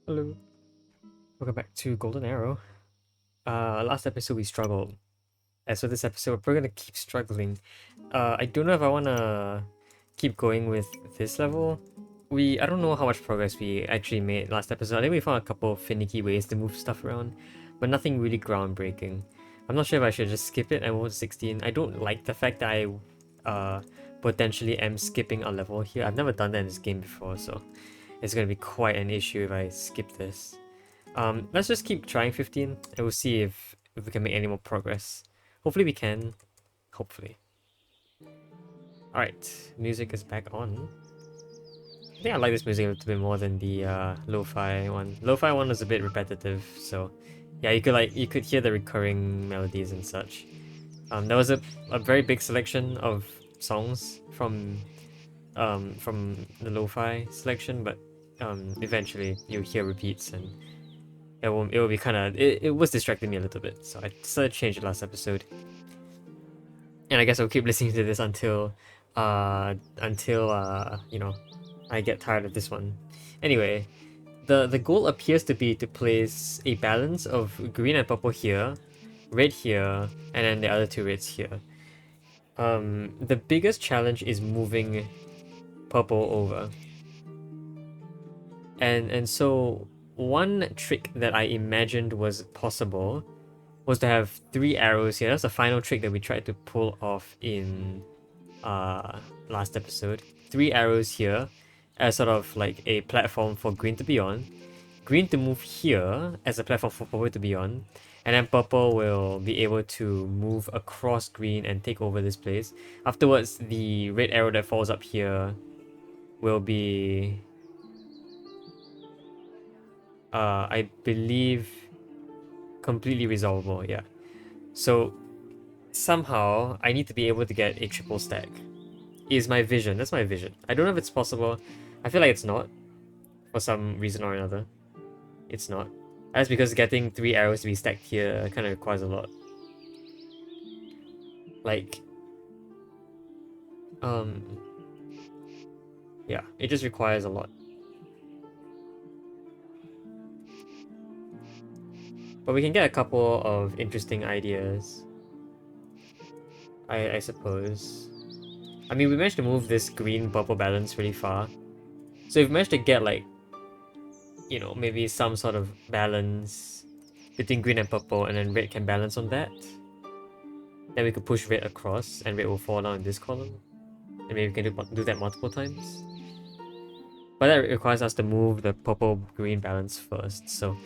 Hello. Welcome back to Golden Arrow. Last episode we struggled. And so this episode we're gonna keep struggling. I don't know if I wanna keep going with this level. I don't know how much progress we actually made last episode. I think we found a couple of finicky ways to move stuff around, but nothing really groundbreaking. I'm not sure if I should just skip it and move to 16. I don't like the fact that I potentially am skipping a level here. I've never done that in this game before, so it's gonna be quite an issue if I skip this. Let's just keep trying 15 and we'll see if we can make any more progress. Hopefully we can. Hopefully. Alright, music is back on. I think I like this music a little bit more than the lo-fi one. Lo-fi one was a bit repetitive, so yeah, you could hear the recurring melodies and such. There was a very big selection of songs from the lo-fi selection, but eventually you'll hear repeats and it will be kind of it was distracting me a little bit, so I decided to change it last episode. And I guess I'll keep listening to this until you know, I get tired of this one. Anyway, the goal appears to be to place a balance of green and purple here, red here, and then the other two reds here. The biggest challenge is moving purple over. And so one trick that I imagined was possible was to have 3 arrows here. That's the final trick that we tried to pull off in last episode. 3 arrows here as sort of like a platform for green to be on. Green to move here as a platform for purple to be on. And then purple will be able to move across green and take over this place. Afterwards, the red arrow that falls up here will be I believe completely resolvable, yeah. So somehow I need to be able to get a triple stack. Is my vision. That's my vision. I don't know if it's possible. I feel like it's not. For some reason or another. It's not. That's because getting 3 arrows to be stacked here kind of requires a lot. Like, yeah, it just requires a lot. But we can get a couple of interesting ideas. I suppose. I mean, we managed to move this green-purple balance really far. So if we managed to get, like, you know, maybe some sort of balance between green and purple, and then red can balance on that, then we could push red across, and red will fall down in this column. And maybe we can do that multiple times. But that requires us to move the purple-green balance first, so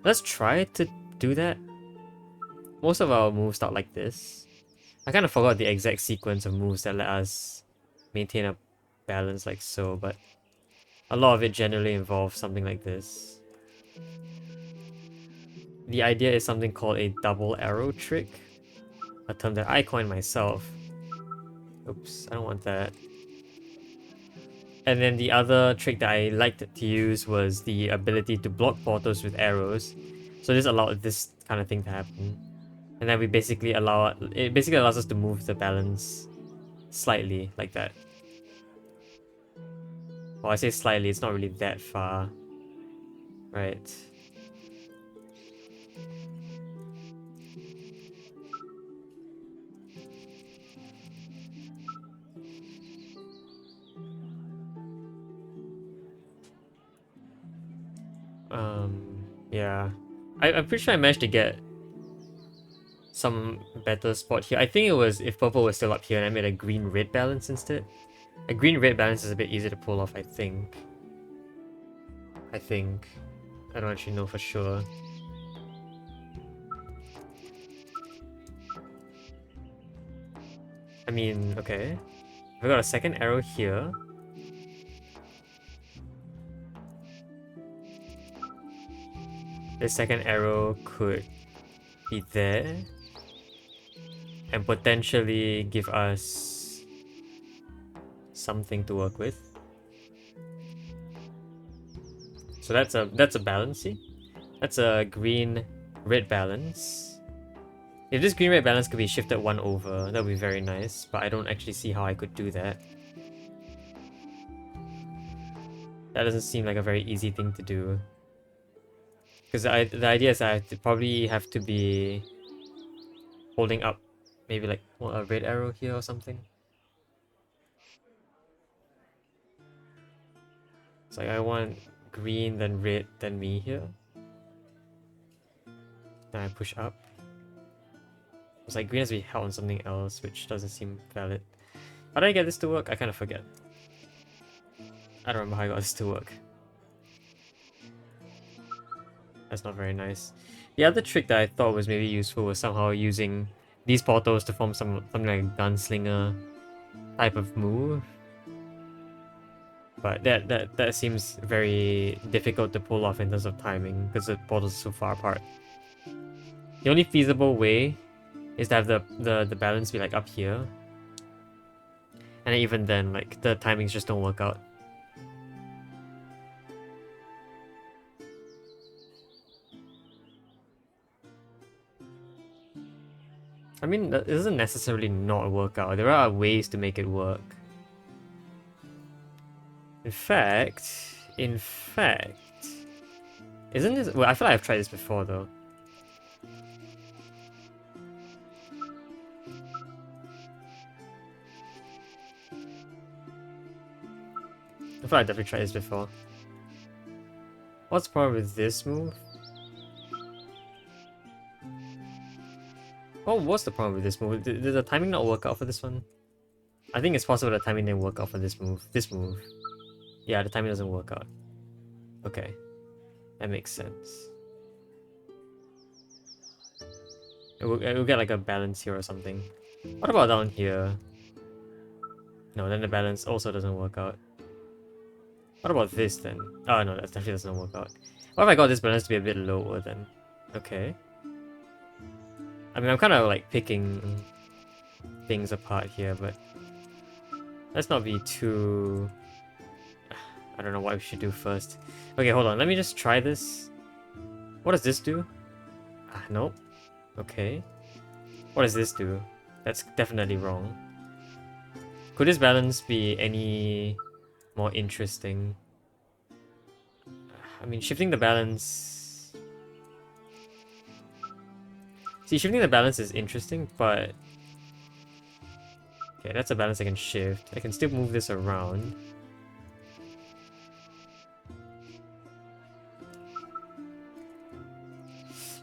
let's try to do that. Most of our moves start like this. I kind of forgot the exact sequence of moves that let us maintain a balance like so, but a lot of it generally involves something like this. The idea is something called a double arrow trick, a term that I coined myself. Oops, I don't want that. And then the other trick that I liked to use was the ability to block portals with arrows. So this allowed this kind of thing to happen. And then it basically allows us to move the balance slightly like that. Well, I say slightly, it's not really that far. Right. Yeah. I'm pretty sure I managed to get some better spot here. I think it was if purple was still up here and I made a green-red balance instead. A green-red balance is a bit easier to pull off, I think. I don't actually know for sure. I mean, okay. We got a second arrow here. The second arrow could be there. And potentially give us something to work with. So that's a balance, see? That's a green-red balance. If this green-red balance could be shifted 1 over, that would be very nice, but I don't actually see how I could do that. That doesn't seem like a very easy thing to do. Because the idea is I have to probably have to be holding up maybe like a red arrow here or something. It's like I want green, then red, then me here. Then I push up. It's like green has to be held on something else, which doesn't seem valid. How did I get this to work? I kind of forget. I don't remember how I got this to work. That's not very nice. The other trick that I thought was maybe useful was somehow using these portals to form something like a gunslinger type of move. But that seems very difficult to pull off in terms of timing because the portals are so far apart. The only feasible way is to have the balance be like up here. And even then, like, the timings just don't work out. I mean, it doesn't necessarily not work out. There are ways to make it work. In fact, isn't this... Well, I feel like I've tried this before, though. I feel like I've definitely tried this before. What's the problem with this move? What was the problem with this move? Did the timing not work out for this one? I think it's possible the timing didn't work out for this move. Yeah, the timing doesn't work out. Okay. That makes sense. It will get like a balance here or something. What about down here? No, then the balance also doesn't work out. What about this then? Oh no, that definitely doesn't work out. What if I got this balance to be a bit lower then? Okay. I mean, I'm kind of like picking things apart here, but let's not be too... I don't know what we should do first. Okay, hold on. Let me just try this. What does this do? Nope. Okay. What does this do? That's definitely wrong. Could this balance be any more interesting? I mean, shifting the balance... See, shifting the balance is interesting, but... Okay, that's a balance I can shift. I can still move this around.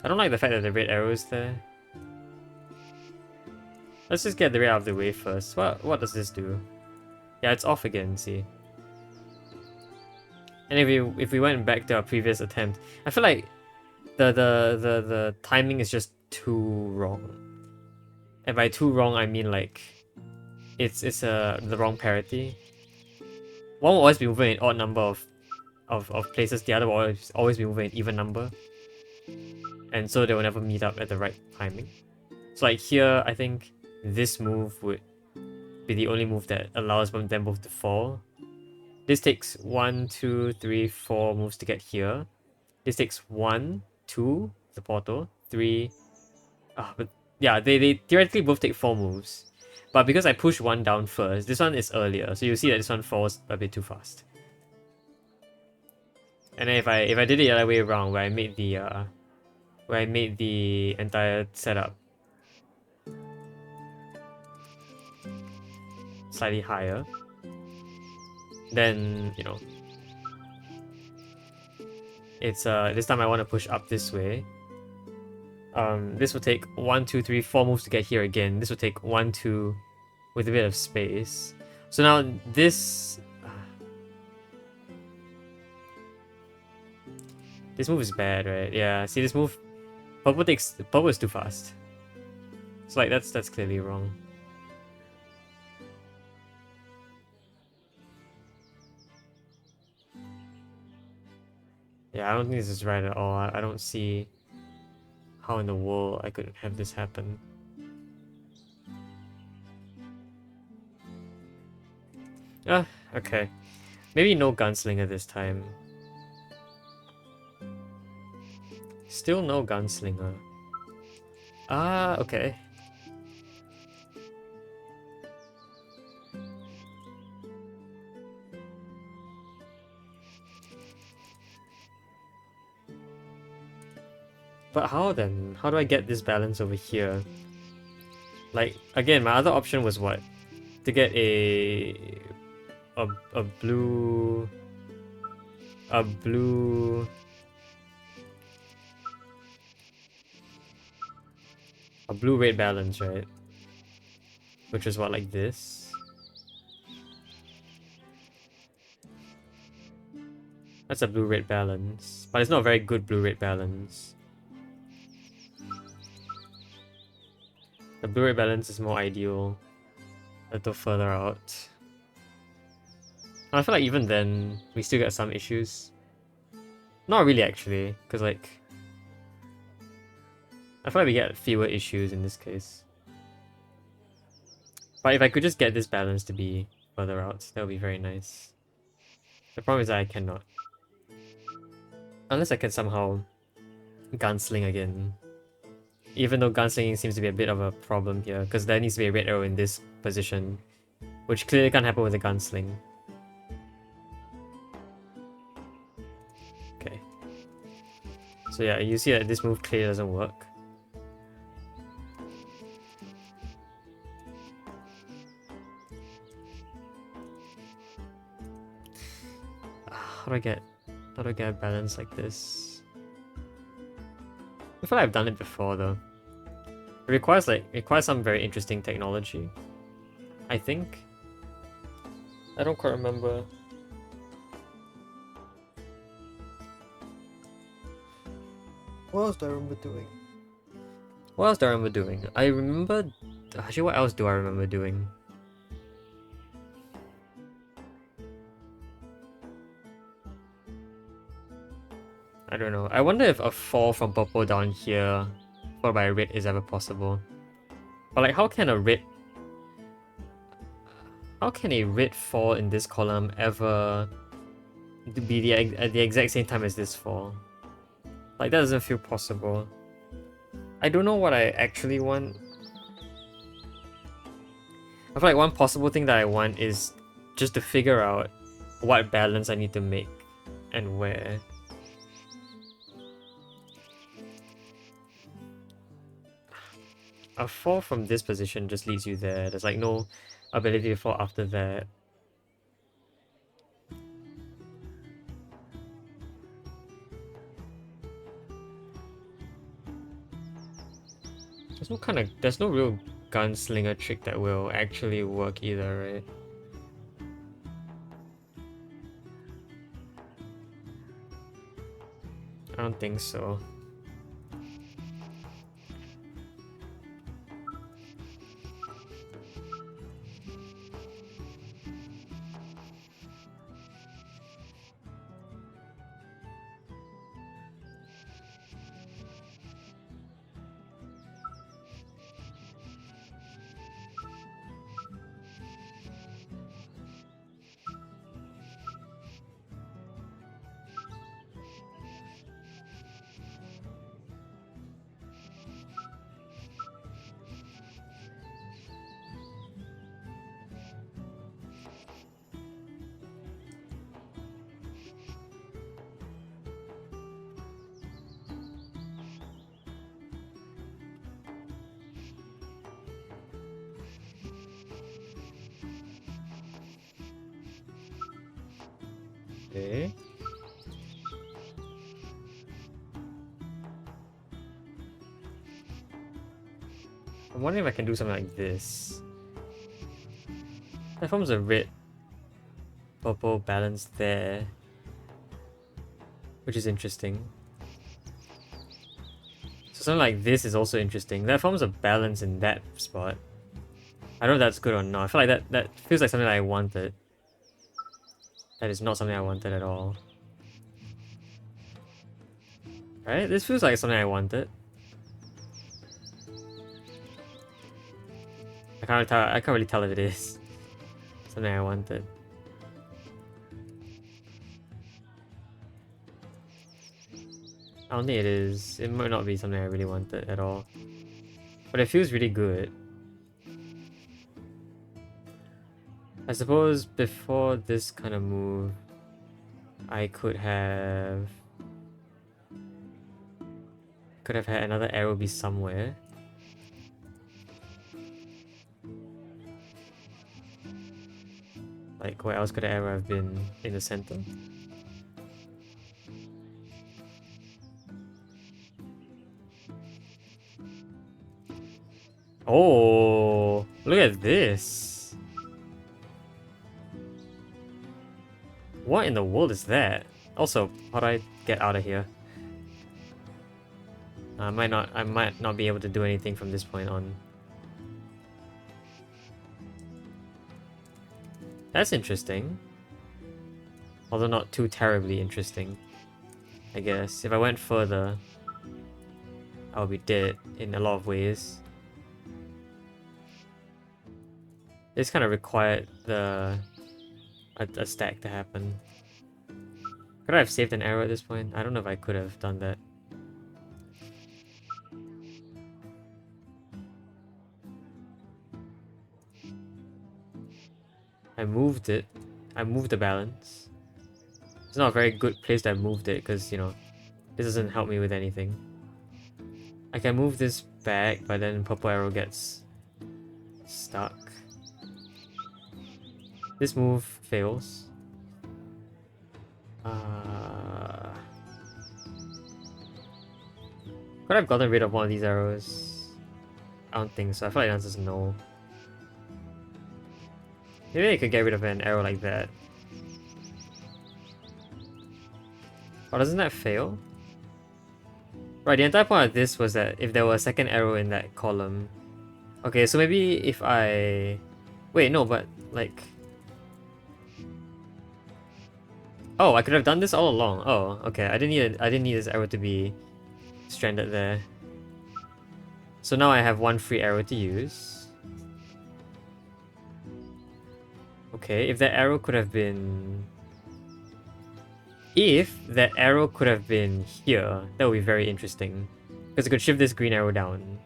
I don't like the fact that the red arrow is there. Let's just get the red out of the way first. What does this do? Yeah, it's off again, see. And if we went back to our previous attempt, I feel like the timing is just too wrong. And by too wrong, I mean like it's the wrong parity. One will always be moving an odd number of places, the other will always be moving an even number. And so they will never meet up at the right timing. So like here, I think this move would be the only move that allows them both to fall. This takes 1, 2, 3, 4 moves to get here. This takes 1, 2, the portal, 3. But yeah, they theoretically both take 4 moves. But because I push one down first, this one is earlier, so you'll see that this one falls a bit too fast. And then if I did it the other way around, where I made the entire setup slightly higher, then you know it's this time I want to push up this way. This will take 1, 2, 3, 4 moves to get here again. This will take 1, 2 with a bit of space. So now this move is bad, right? Yeah, see this move, purple is too fast. So like that's clearly wrong. Yeah, I don't think this is right at all. I don't see how in the world I could have this happen. Okay. Maybe no gunslinger this time. Still no gunslinger. Okay. But how then? How do I get this balance over here? Like, again, my other option was what? To get a blue... A blue... A blue-red balance, right? Which is what, like this? That's a blue-red balance. But it's not a very good blue-red balance. The blue-red balance is more ideal. A little further out. I feel like even then, we still get some issues. Not really, actually. Because, like... I feel like we get fewer issues in this case. But if I could just get this balance to be further out, that would be very nice. The problem is that I cannot. Unless I can somehow gunsling again. Even though gunslinging seems to be a bit of a problem here, because there needs to be a red arrow in this position, which clearly can't happen with a gunsling. Okay. So yeah, you see that this move clearly doesn't work. How do I get a balance like this? I feel like I've done it before though. It requires some very interesting technology. I think. I don't quite remember. What else do I remember doing? What else do I remember doing? I remember... Actually, what else do I remember doing? I don't know. I wonder if a fall from purple down here followed by a red is ever possible. But like, how can a red fall in this column ever be at the exact same time as this fall? Like, that doesn't feel possible. I don't know what I actually want. I feel like one possible thing that I want is just to figure out what balance I need to make and where. A fall from this position just leads you there. There's like no ability to fall after that. There's no real gunslinger trick that will actually work either, right? I don't think so. Okay. I'm wondering if I can do something like this. That forms a red purple balance there, which is interesting. So something like this is also interesting. That forms a balance in that spot. I don't know if that's good or not. I feel like that feels like something that I wanted. That is not something I wanted at all. Right? This feels like something I wanted. I can't really tell if it is something I wanted. I don't think it is. It might not be something I really wanted at all. But it feels really good. I suppose before this kind of move, I could have Could have had another arrow be somewhere. Like, where else could the arrow have been in the center? Oh, look at this. What in the world is that? Also, how do I get out of here? I might not be able to do anything from this point on. That's interesting. Although not too terribly interesting, I guess. If I went further, I would be dead in a lot of ways. This kind of required a stack to happen. Could I have saved an arrow at this point? I don't know if I could have done that. I moved it. I moved the balance. It's not a very good place that I moved it because, you know, this doesn't help me with anything. I can move this back, but then purple arrow gets stuck. This move fails. Could I have gotten rid of one of these arrows? I don't think so. I feel like the answer is no. Maybe I could get rid of an arrow like that. Oh, doesn't that fail? Right, the entire point of this was that if there were a second arrow in that column... Okay, so maybe if I... Wait, no, but like... Oh, I could have done this all along. Oh, okay. I didn't need this arrow to be stranded there. So now I have one free arrow to use. Okay, if that arrow could have been... If that arrow could have been here, that would be very interesting. Because I could shift this green arrow down.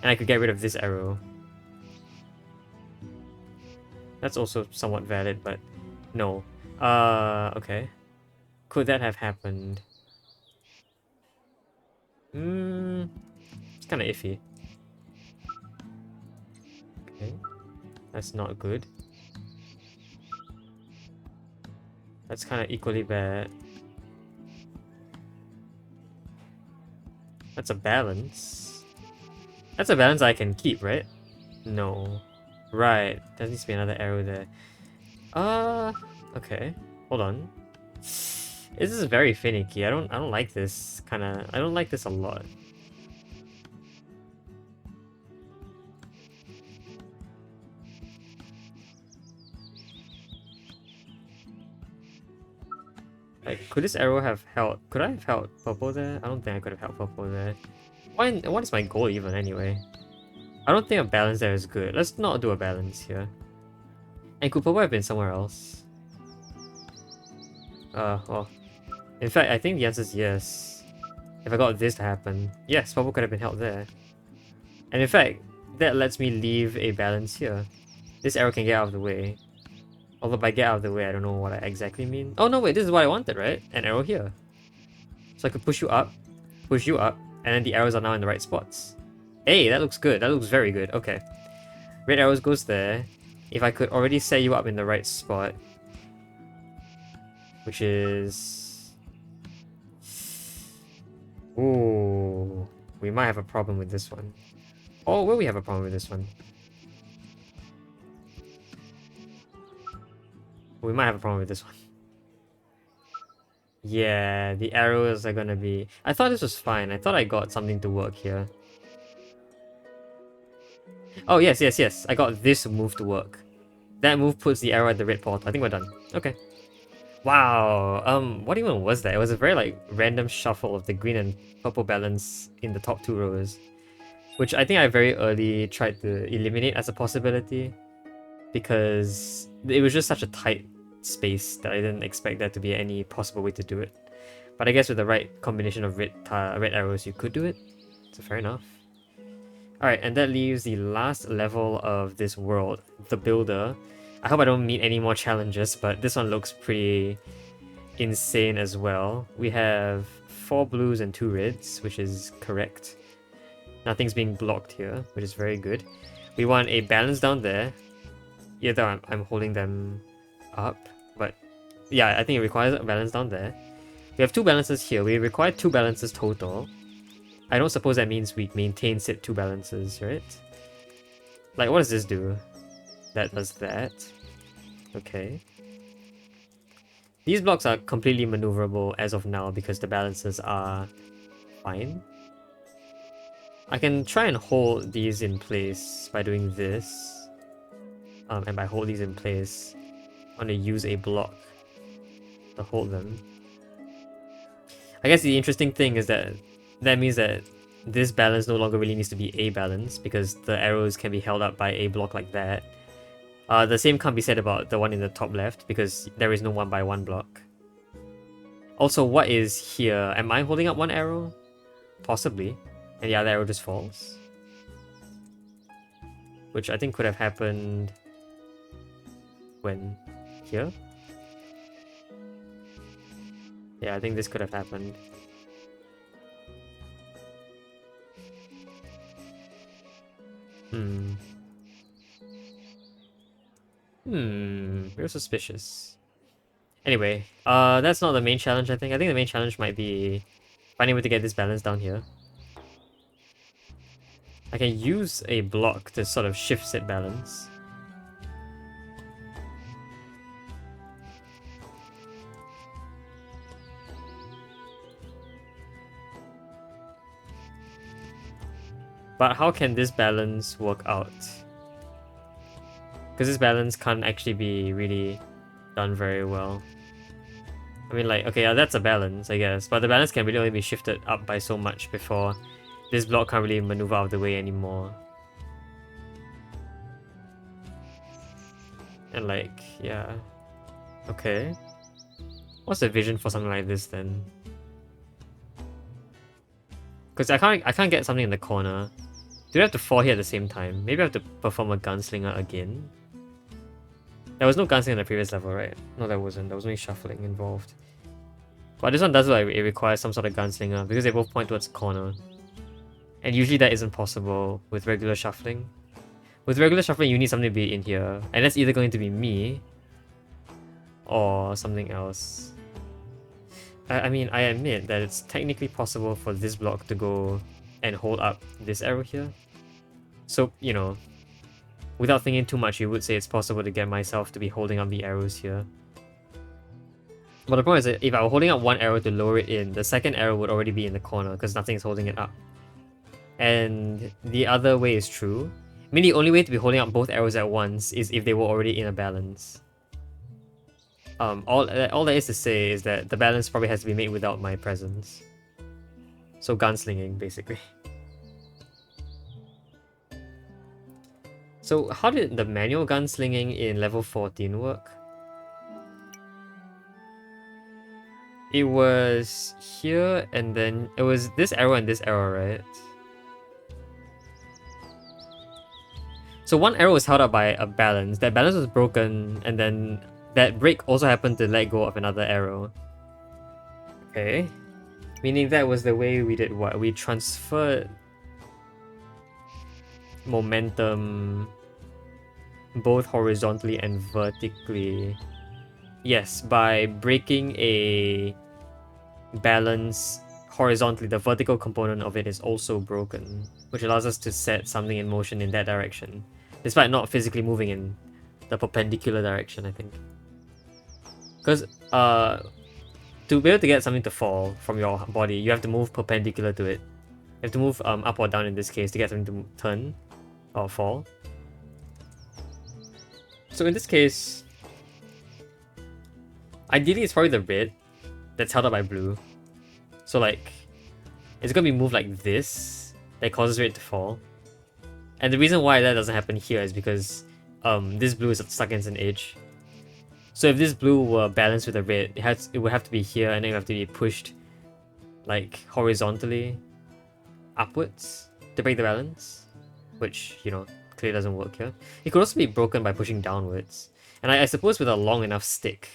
And I could get rid of this arrow. That's also somewhat valid, but no. Okay. Could that have happened? It's kind of iffy. Okay. That's not good. That's kind of equally bad. That's a balance. That's a balance I can keep, right? No. Right. There needs to be another arrow there. Okay. Hold on. This is very finicky. I don't like this I don't like this a lot. Like, could this arrow have held... Could I have held purple there? I don't think I could have held purple there. What is my goal even anyway? I don't think a balance there is good. Let's not do a balance here. And could purple have been somewhere else? Well... In fact, I think the answer is yes. If I got this to happen. Yes, purple could have been held there. And in fact, that lets me leave a balance here. This arrow can get out of the way. Although by get out of the way, I don't know what I exactly mean. Oh no, wait, this is what I wanted, right? An arrow here. So I could push you up, and then the arrows are now in the right spots. Hey, that looks good. That looks very good. Okay. Red arrows goes there. If I could already set you up in the right spot, which is... Ooh, we might have a problem with this one. Oh, will we have a problem with this one? We might have a problem with this one. Yeah, the arrows are gonna be... I thought this was fine. I thought I got something to work here. Oh, yes. I got this move to work. That move puts the arrow at the red port. I think we're done. Okay. Wow. What even was that? It was a very, like, random shuffle of the green and purple balance in the top two rows. Which I think I very early tried to eliminate as a possibility. Because it was just such a tight space that I didn't expect there to be any possible way to do it. But I guess with the right combination of red arrows, you could do it. So fair enough. Alright, and that leaves the last level of this world, the Builder. I hope I don't meet any more challenges, but this one looks pretty insane as well. We have 4 blues and 2 reds, which is correct. Nothing's being blocked here, which is very good. We want a balance down there. Either I'm holding them up, but yeah, I think it requires a balance down there. We have 2 balances here. We require 2 balances total. I don't suppose that means we maintain said 2 balances, right? Like, what does this do? That does that. Okay. These blocks are completely maneuverable as of now because the balances are fine. I can try and hold these in place by doing this. And by hold these in place, I'm going to use a block to hold them. I guess the interesting thing is that means that this balance no longer really needs to be a balance because the arrows can be held up by a block like that. The same can't be said about the one in the top left because there is no 1x1 block. Also, what is here? Am I holding up one arrow? Possibly. And the other arrow just falls. Which I think could have happened when here. Yeah, I think this could have happened. Real suspicious. Anyway, that's not the main challenge, I think. I think the main challenge might be finding a way to get this balance down here. I can use a block to sort of shift set balance. But how can this balance work out? Because this balance can't actually be really done very well. I mean, like, okay, yeah, that's a balance, I guess. But the balance can really only be shifted up by so much before this block can't really maneuver out of the way anymore. And like, yeah. Okay. What's the vision for something like this then? Because I can't get something in the corner. Do I have to fall here at the same time? Maybe I have to perform a gunslinger again. There was no gunslinger in the previous level, right? No, there wasn't. There was only shuffling involved. But this one does look like it requires some sort of gunslinger because they both point towards the corner. And usually that isn't possible with regular shuffling. With regular shuffling, you need something to be in here. And that's either going to be me or something else. I mean, I admit that it's technically possible for this block to go and hold up this arrow here. So, you know, without thinking too much, you would say it's possible to get myself to be holding up the arrows here. But the problem is that if I were holding up one arrow to lower it in, the second arrow would already be in the corner because nothing's holding it up. And the other way is true. I mean, the only way to be holding up both arrows at once is if they were already in a balance. All there is to say is that the balance probably has to be made without my presence. So gunslinging, basically. So how did the manual gunslinging in level 14 work? It was here and then it was this arrow and this arrow, right? So one arrow was held up by a balance. That balance was broken and then that break also happened to let go of another arrow. Okay. Meaning that was the way we did what? We transferred momentum both horizontally and vertically. Yes, by breaking a balance horizontally, the vertical component of it is also broken, which allows us to set something in motion in that direction, despite not physically moving in the perpendicular direction, I think. Because to be able to get something to fall from your body, you have to move perpendicular to it. You have to move up or down in this case to get something to turn or fall. So in this case, ideally it's probably the red that's held up by blue. So like, it's gonna be moved like this that causes it to fall. And the reason why that doesn't happen here is because this blue is stuck against an edge. So if this blue were balanced with the red, it would have to be here and then it would have to be pushed like horizontally upwards to break the balance, which, you know, clearly doesn't work here. It could also be broken by pushing downwards. And I suppose with a long enough stick,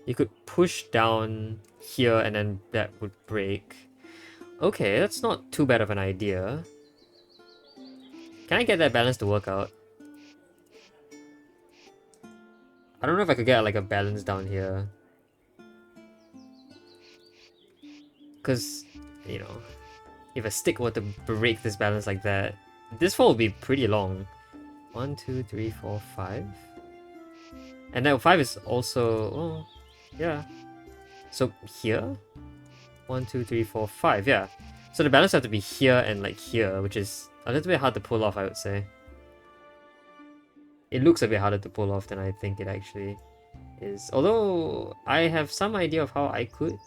You could push down here and then that would break. Okay, that's not too bad of an idea. Can I get that balance to work out? I don't know if I could get like a balance down here. Because, you know, if a stick were to break this balance like that, this fall would be pretty long. 1, 2, 3, 4, 5. And then 5 is also... oh, yeah. So here? 1, 2, 3, 4, 5, yeah. So the balance have to be here and like here, which is a little bit hard to pull off, I would say. It looks a bit harder to pull off than I think it actually is. Although, I have some idea of how I could.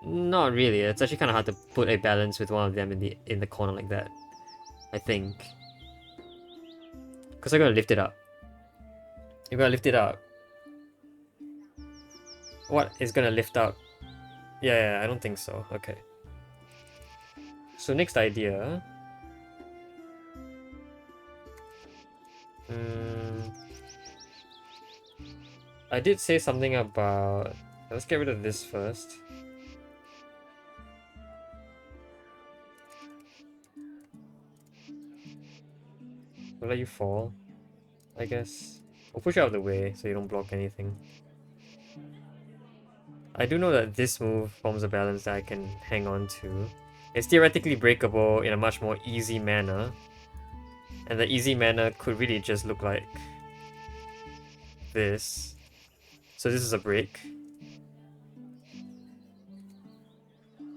Not really. It's actually kind of hard to put a balance with one of them in the corner like that, I think. Because I gotta lift it up. You gotta lift it up. What is gonna lift up? Yeah, I don't think so. Okay. So next idea. I did say something about... let's get rid of this first. We'll let you fall, I guess. We'll push you out of the way so you don't block anything. I do know that this move forms a balance that I can hang on to. It's theoretically breakable in a much more easy manner. And the easy manner could really just look like this. So this is a break.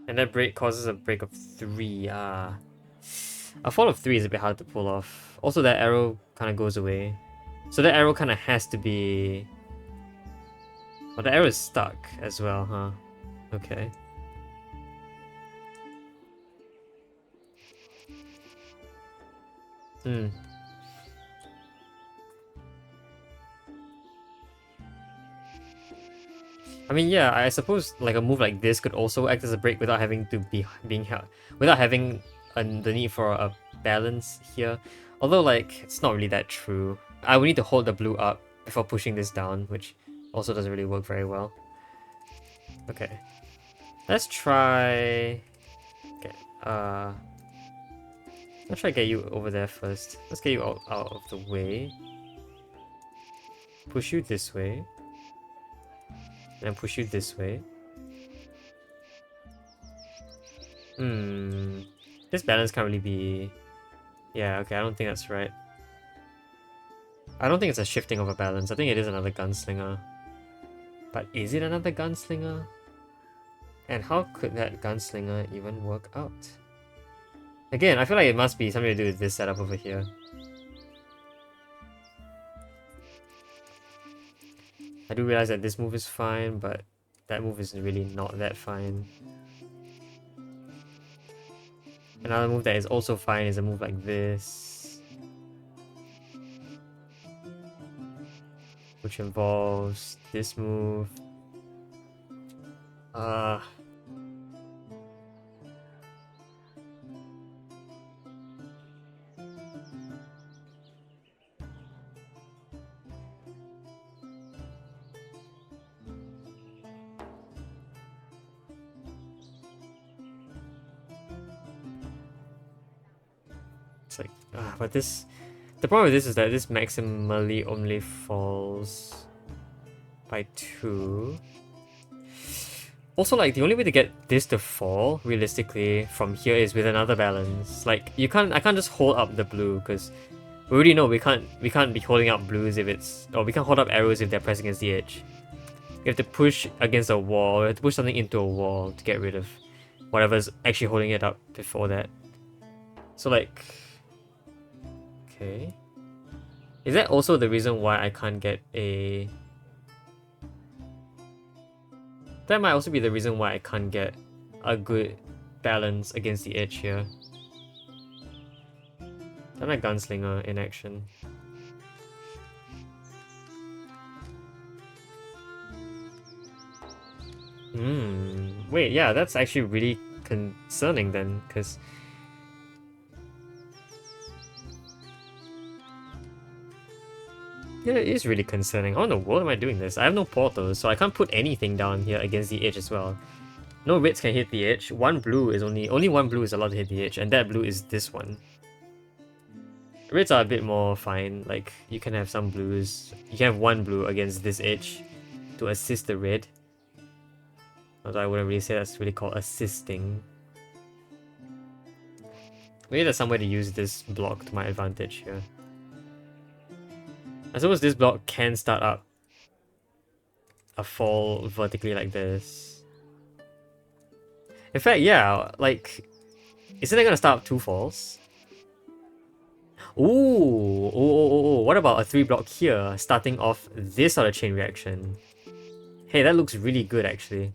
And that break causes a break of 3. A fall of 3 is a bit hard to pull off. Also that arrow kind of goes away. So that arrow kind of has to be... well, the arrow is stuck as well, huh? Okay. I mean, yeah, I suppose like a move like this could also act as a break without having to be being held, without having the need for a balance here. Although, like, it's not really that true. I would need to hold the blue up before pushing this down, which also doesn't really work very well. Okay, let's try. Okay, let's try to get you over there first. Let's get you out of the way. Push you this way. And push you this way. This balance can't really be... yeah, okay, I don't think that's right. I don't think it's a shifting of a balance. I think it is another gunslinger. But is it another gunslinger? And how could that gunslinger even work out? Again, I feel like it must be something to do with this setup over here. I do realize that this move is fine, but that move is really not that fine. Another move that is also fine is a move like this, which involves this move. It's like, but this... the problem with this is that this maximally only falls by 2. Also, like, the only way to get this to fall, realistically, from here is with another balance. Like, I can't just hold up the blue, because we already know we can't be holding up blues if it's... or we can't hold up arrows if they're pressing against the edge. We have to push against a wall, we have to push something into a wall to get rid of whatever's actually holding it up before that. So, like... okay. Is that also the reason why I can't get a... that might also be the reason why I can't get a good balance against the edge here. I'm a gunslinger in action. Wait, yeah, that's actually really concerning then, because... Yeah, it is really concerning. How in the world am I doing this? I have no portals, so I can't put anything down here against the edge as well. No reds can hit the edge. One blue is only one blue is allowed to hit the edge, and that blue is this one. Reds are a bit more fine. Like you can have some blues. You can have one blue against this edge to assist the red. Although I wouldn't really say that's really called assisting. Maybe there's some way to use this block to my advantage here. I suppose this block can start up a fall vertically like this. In fact, yeah, like, isn't it gonna start up 2 falls? Ooh, what about a 3 block here, starting off this sort of chain reaction? Hey, that looks really good actually.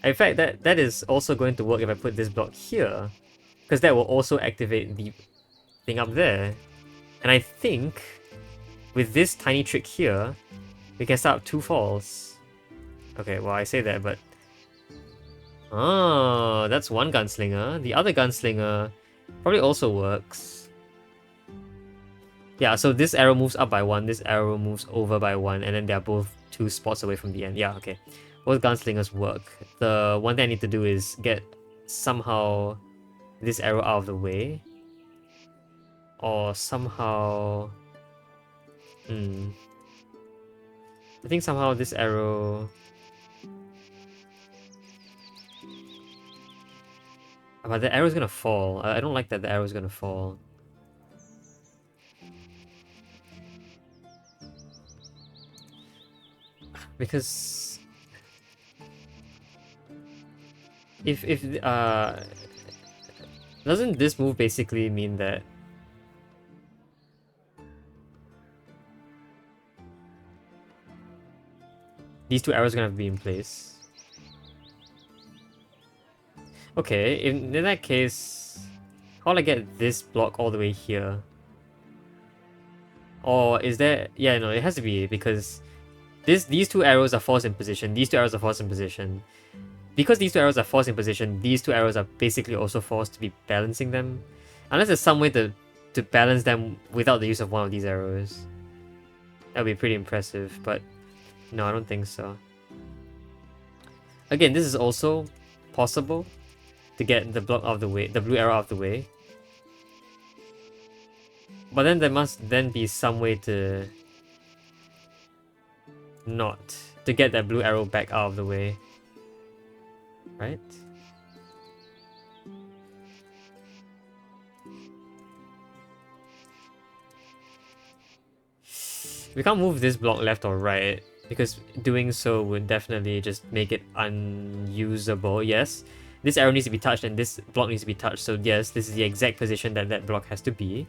In fact, that is also going to work if I put this block here, because that will also activate the thing up there. And I think with this tiny trick here, we can start up 2 falls. Okay, well I say that, but oh, that's one gunslinger. The other gunslinger probably also works. Yeah, so this arrow moves up by 1, this arrow moves over by 1, and then they're both 2 spots away from the end. Yeah, okay. Both gunslingers work. The one thing I need to do is get somehow this arrow out of the way. Or somehow... I think somehow this arrow... But the arrow's gonna fall. I don't like that the arrow's gonna fall. Because... If doesn't this move basically mean that these 2 arrows are gonna have to be in place? Okay, in that case, how will I get this block all the way here? Or is there... Yeah, no, it has to be, because these 2 arrows are forced in position, these 2 arrows are forced in position. Because these 2 arrows are forced in position, these 2 arrows are basically also forced to be balancing them. Unless there's some way to balance them without the use of one of these arrows. That would be pretty impressive, but no, I don't think so. Again, this is also possible to get the block out of the way, the blue arrow out of the way. But then there must then be some way to get that blue arrow back out of the way. Right? We can't move this block left or right, because doing so would definitely just make it unusable. Yes, this arrow needs to be touched and this block needs to be touched, so yes, this is the exact position that that block has to be.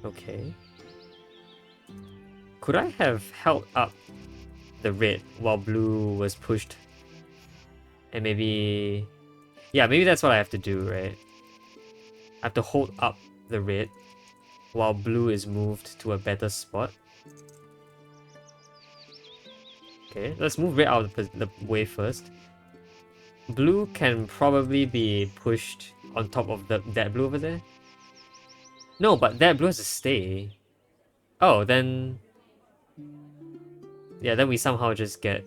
Okay. Could I have held up the red while blue was pushed? And maybe... Yeah, maybe that's what I have to do, right? I have to hold up the red while blue is moved to a better spot. Okay, let's move red out of the way first. Blue can probably be pushed on top of that blue over there. No, but that blue has to stay. Oh, then... Yeah, then we somehow just get...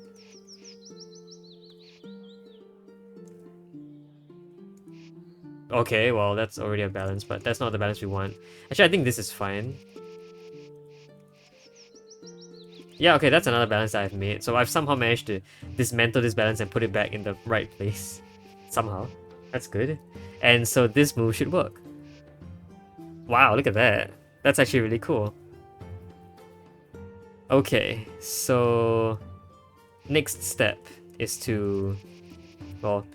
Okay, well, that's already a balance, but that's not the balance we want. Actually, I think this is fine. Yeah, okay, that's another balance that I've made. So I've somehow managed to dismantle this balance and put it back in the right place. Somehow. That's good. And so this move should work. Wow, look at that. That's actually really cool. Okay, so... Next step is to... Well...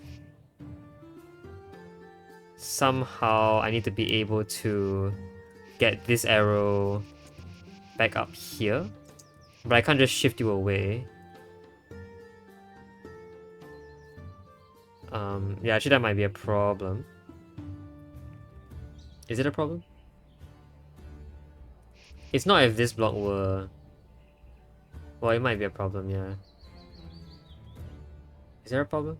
Somehow I need to be able to get this arrow back up here. But I can't just shift you away. Yeah, actually that might be a problem. Is it a problem? It's not if this block were... Well, it might be a problem, yeah. Is there a problem?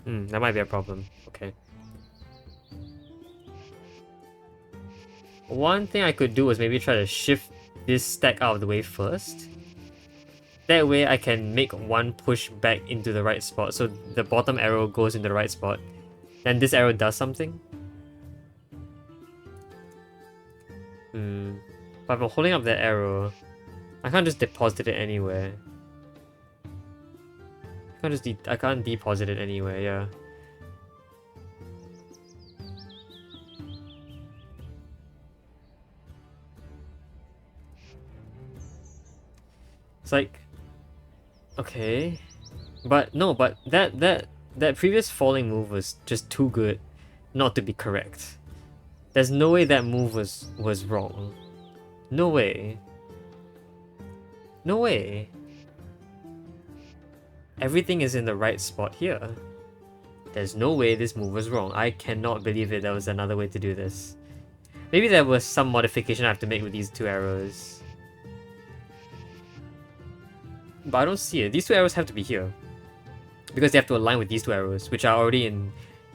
That might be a problem. Okay. One thing I could do is maybe try to shift this stack out of the way first. That way I can make one push back into the right spot, so the bottom arrow goes into the right spot. Then this arrow does something. But if I'm holding up that arrow, I can't just deposit it anywhere. I can't deposit it anywhere, yeah. It's like, okay, but no, but that previous falling move was just too good not to be correct. There's no way that move was wrong. No way. No way. Everything is in the right spot here. There's no way this move was wrong. I cannot believe it. There was another way to do this. Maybe there was some modification I have to make with these two arrows. But I don't see it. These two arrows have to be here. Because they have to align with these two arrows, which are already in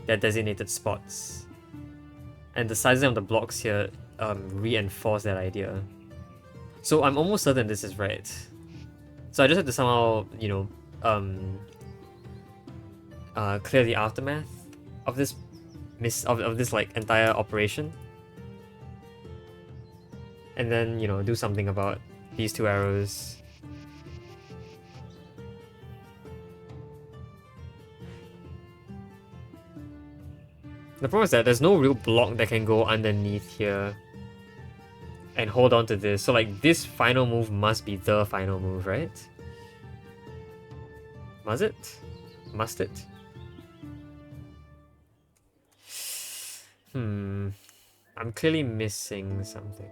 their designated spots. And the sizing of the blocks here reinforce that idea. So I'm almost certain this is right. So I just have to somehow, you know, clear the aftermath of this of this like entire operation. And then, you know, do something about these two arrows. The problem is that there's no real block that can go underneath here and hold on to this. So like this final move must be the final move, right? Must it? Must it? I'm clearly missing something.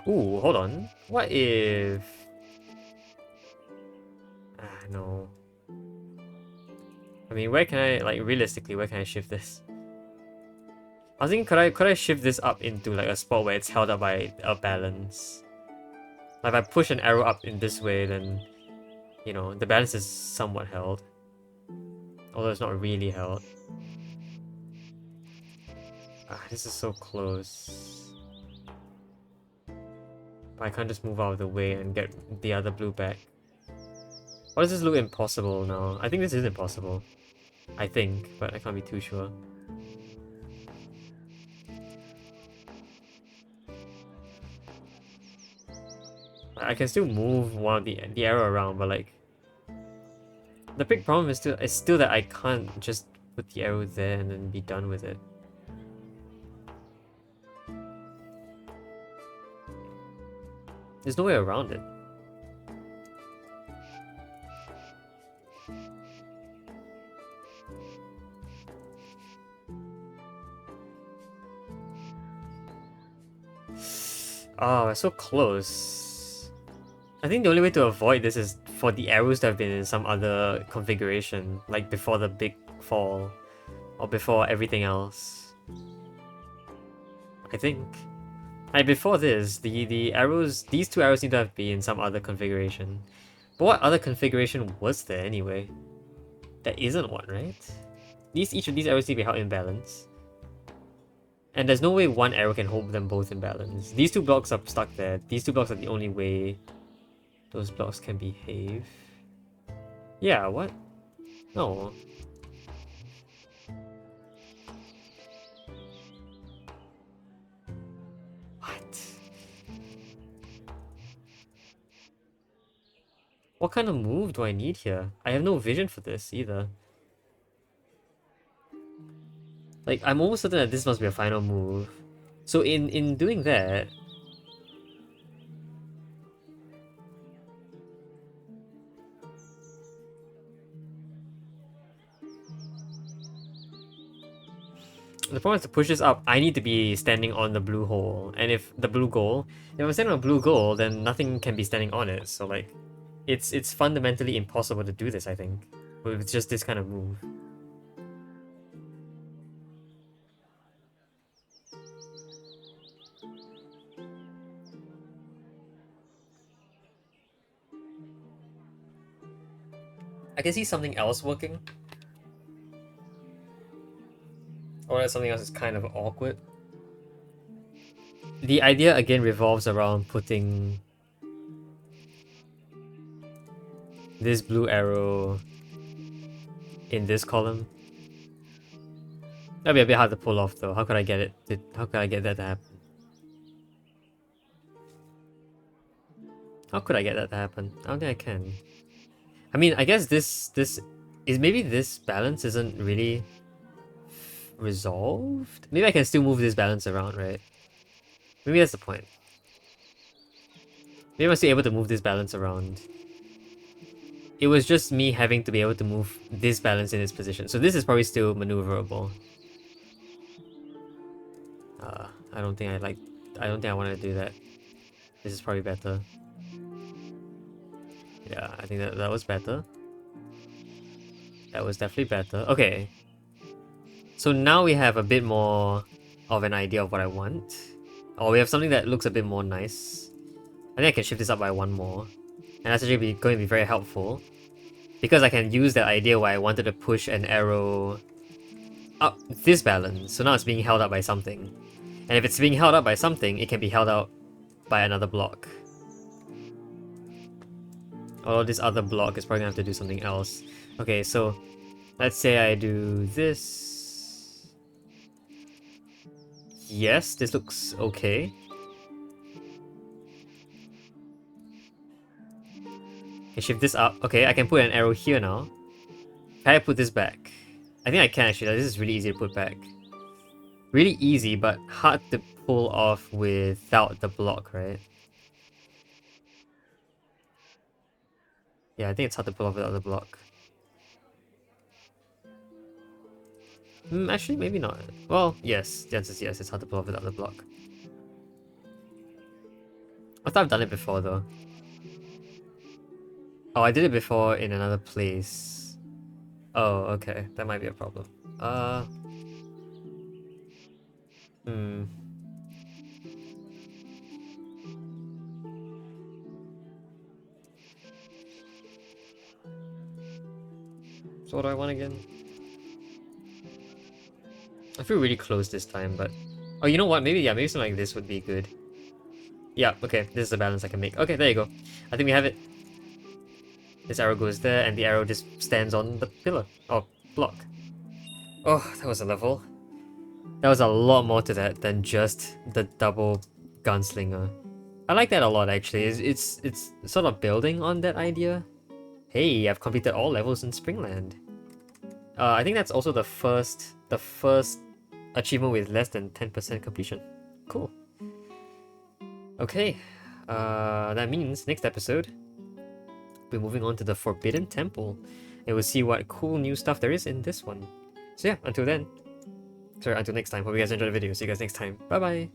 Ooh, hold on. What if... no. I mean, where can I, like, realistically, where can I shift this? I was thinking, could I shift this up into, like, a spot where it's held up by a balance? Like, if I push an arrow up in this way, then, you know, the balance is somewhat held. Although it's not really held. This is so close. But I can't just move out of the way and get the other blue back. Why does this look impossible now? I think this is impossible. I think, but I can't be too sure. I can still move one of the arrow around, but like the big problem is still that I can't just put the arrow there and then be done with it. There's no way around it. Oh, we're so close. I think the only way to avoid this is for the arrows to have been in some other configuration, like before the big fall, or before everything else. I think. Like before this, the arrows, these two arrows need to have been in some other configuration. But what other configuration was there anyway? There isn't one, right? Each of these arrows need to be held in balance. And there's no way one arrow can hold them both in balance. These two blocks are stuck there. These two blocks are the only way those blocks can behave. Yeah, what? No. What? What kind of move do I need here? I have no vision for this either. Like, I'm almost certain that this must be a final move. So in doing that... The problem is to push this up, I need to be standing on the blue hole. And if I'm standing on a blue goal, then nothing can be standing on it. So like, it's fundamentally impossible to do this, I think. With just this kind of move. I can see something else working. Or that's something else is kind of awkward. The idea again revolves around putting this blue arrow in this column. That'd be a bit hard to pull off though. How could I get it? How could I get that to happen? How could I get that to happen? I don't think I can. I mean, I guess this is maybe this balance isn't really resolved. Maybe I can still move this balance around, right? Maybe that's the point. Maybe I'm still able to move this balance around. It was just me having to be able to move this balance in its position. So this is probably still maneuverable. I don't think I want to do that. This is probably better. Yeah, I think that was better. That was definitely better. Okay. So now we have a bit more of an idea of what I want. Or we have something that looks a bit more nice. I think I can shift this up by one more. And that's actually going to be very helpful. Because I can use that idea where I wanted to push an arrow up this balance. So now it's being held up by something. And if it's being held up by something, it can be held out by another block. Although this other block is probably gonna have to do something else. Okay, so let's say I do this. Yes, this looks okay. Okay, shift this up. Okay, I can put an arrow here now. Can I put this back? I think I can actually. This is really easy to put back. Really easy, but hard to pull off without the block, right? Yeah, I think it's hard to pull off without the block. Actually, maybe not. Well, yes. The answer is yes. It's hard to pull off without the block. I thought I've done it before, though. Oh, I did it before in another place. Oh, okay. That might be a problem. Hmm. So what do I want again? I feel really close this time, but... Oh, you know what? Maybe, yeah, maybe something like this would be good. Yeah, okay. This is the balance I can make. Okay, there you go. I think we have it. This arrow goes there, and the arrow just stands on the pillar. Or block. Oh, that was a level. There was a lot more to that than just the double gunslinger. I like that a lot, actually. It's sort of building on that idea. Hey, I've completed all levels in Springland. I think that's also the first achievement with less than 10% completion. Cool. Okay, that means next episode we're moving on to the Forbidden Temple, and we'll see what cool new stuff there is in this one. So yeah, until next time. Hope you guys enjoyed the video. See you guys next time. Bye bye.